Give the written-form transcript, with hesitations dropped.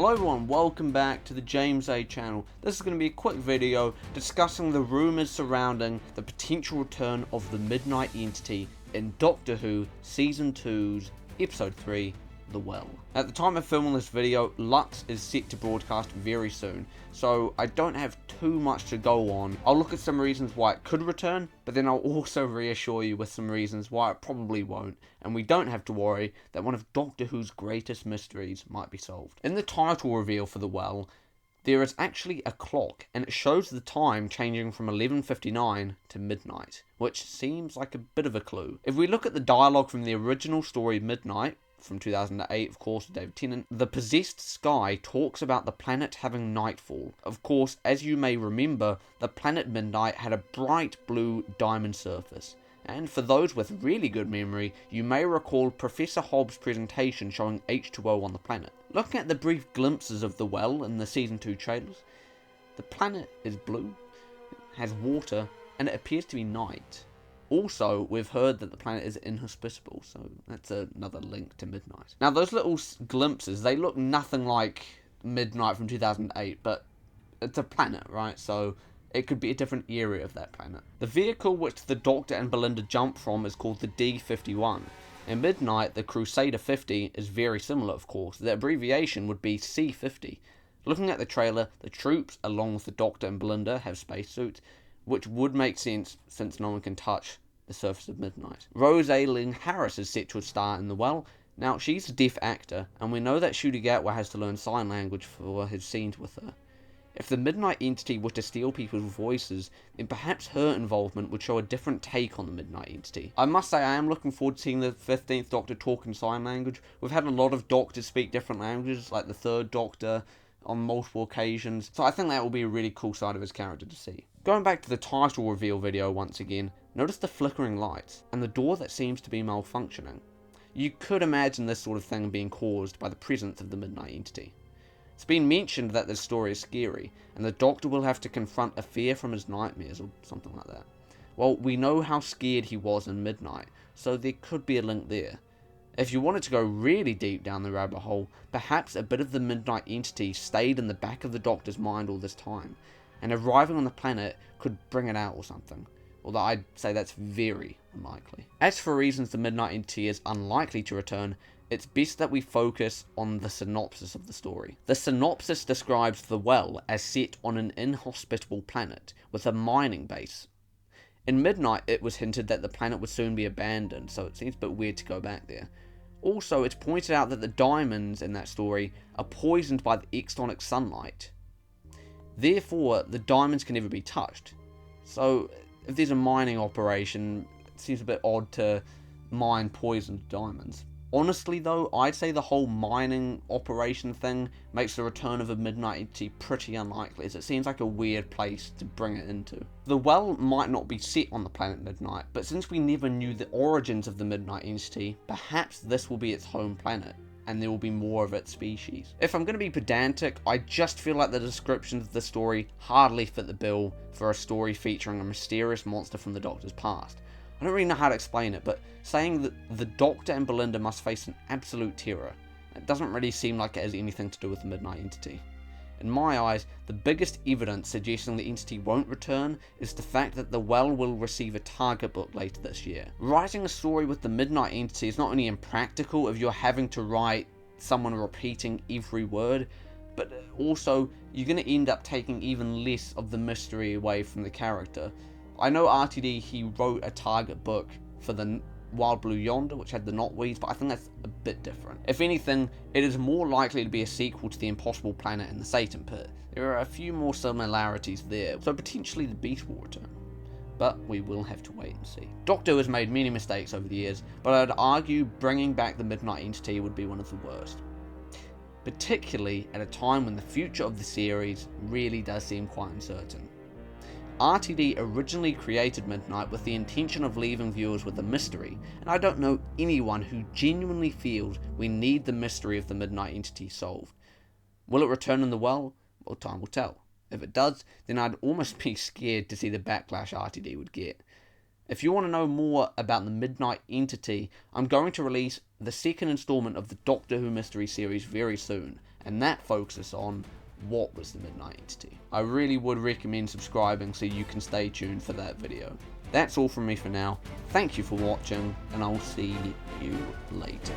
Hello everyone, welcome back to the James A channel. This is going to be a quick video discussing the rumours surrounding the potential return of the Midnight Entity in Doctor Who Season 2's Episode 3, The Well. At the time of filming this video, Lux is set to broadcast very soon, so I don't have too much to go on. I'll look at some reasons why it could return, but then I'll also reassure you with some reasons why it probably won't, and we don't have to worry that one of Doctor Who's greatest mysteries might be solved. In the title reveal for The Well, there is actually a clock, and it shows the time changing from 11:59 to midnight, which seems like a bit of a clue. If we look at the dialogue from the original story Midnight, from 2008, of course, with David Tennant, the possessed sky talks about the planet having nightfall. Of course, as you may remember, the planet Midnight had a bright blue diamond surface. And for those with really good memory, you may recall Professor Hobbs' presentation showing H2O on the planet. Looking at the brief glimpses of the Well in the Season 2 trailers, the planet is blue, has water, and it appears to be night. Also, we've heard that the planet is inhospitable, so that's another link to Midnight. Now, those little glimpses, they look nothing like Midnight from 2008, but it's a planet, right? So it could be a different area of that planet. The vehicle which the Doctor and Belinda jump from is called the D-51. In Midnight, the Crusader 50 is very similar, of course. The abbreviation would be C-50. Looking at the trailer, the troops, along with the Doctor and Belinda, have spacesuits, which would make sense since no one can touch the surface of Midnight. Rose Ayling-Harris is set to star in The Well. Now, she's a deaf actor, and we know that Ncuti Gatwa has to learn sign language for his scenes with her. If the Midnight Entity were to steal people's voices, then perhaps her involvement would show a different take on the Midnight Entity. I must say, I am looking forward to seeing the 15th Doctor talk in sign language. We've had a lot of Doctors speak different languages, like the 3rd Doctor, on multiple occasions, so I think that will be a really cool side of his character to see. Going back to the title reveal video once again, notice the flickering lights, and the door that seems to be malfunctioning. You could imagine this sort of thing being caused by the presence of the Midnight Entity. It's been mentioned that this story is scary, and the Doctor will have to confront a fear from his nightmares or something like that. Well, we know how scared he was in Midnight, so there could be a link there. If you wanted to go really deep down the rabbit hole, perhaps a bit of the Midnight Entity stayed in the back of the Doctor's mind all this time, and arriving on the planet could bring it out or something. Although I'd say that's very unlikely. As for reasons the Midnight Entity is unlikely to return, it's best that we focus on the synopsis of the story. The synopsis describes the Well as set on an inhospitable planet with a mining base. In Midnight, it was hinted that the planet would soon be abandoned, so it seems a bit weird to go back there. Also, it's pointed out that the diamonds in that story are poisoned by the extonic sunlight. Therefore, the diamonds can never be touched. So, if there's a mining operation, it seems a bit odd to mine poisoned diamonds. Honestly though, I'd say the whole mining operation thing makes the return of a Midnight Entity pretty unlikely, as it seems like a weird place to bring it into. The Well might not be set on the planet Midnight, but since we never knew the origins of the Midnight Entity, perhaps this will be its home planet, and there will be more of its species. If I'm going to be pedantic, I just feel like the descriptions of the story hardly fit the bill for a story featuring a mysterious monster from the Doctor's past. I don't really know how to explain it, but saying that the Doctor and Belinda must face an absolute terror, it doesn't really seem like it has anything to do with the Midnight Entity. In my eyes, the biggest evidence suggesting the Entity won't return is the fact that the Well will receive a target book later this year. Writing a story with the Midnight Entity is not only impractical if you're having to write someone repeating every word, but also you're going to end up taking even less of the mystery away from the character. I know RTD, he wrote a target book for the Wild Blue Yonder, which had the Knotweeds, but I think that's a bit different. If anything, it is more likely to be a sequel to The Impossible Planet and the Satan Pit. There are a few more similarities there, so potentially the Beast will return. But we will have to wait and see. Doctor Who has made many mistakes over the years, but I'd argue bringing back the Midnight Entity would be one of the worst. Particularly at a time when the future of the series really does seem quite uncertain. RTD originally created Midnight with the intention of leaving viewers with a mystery, and I don't know anyone who genuinely feels we need the mystery of the Midnight Entity solved. Will it return in The Well? Well, time will tell. If it does, then I'd almost be scared to see the backlash RTD would get. If you want to know more about the Midnight Entity, I'm going to release the second installment of the Doctor Who mystery series very soon, and that focuses on what was the Midnight Entity. I really would recommend subscribing so you can stay tuned for that video. That's all from me for now. Thank you for watching, and I'll see you later.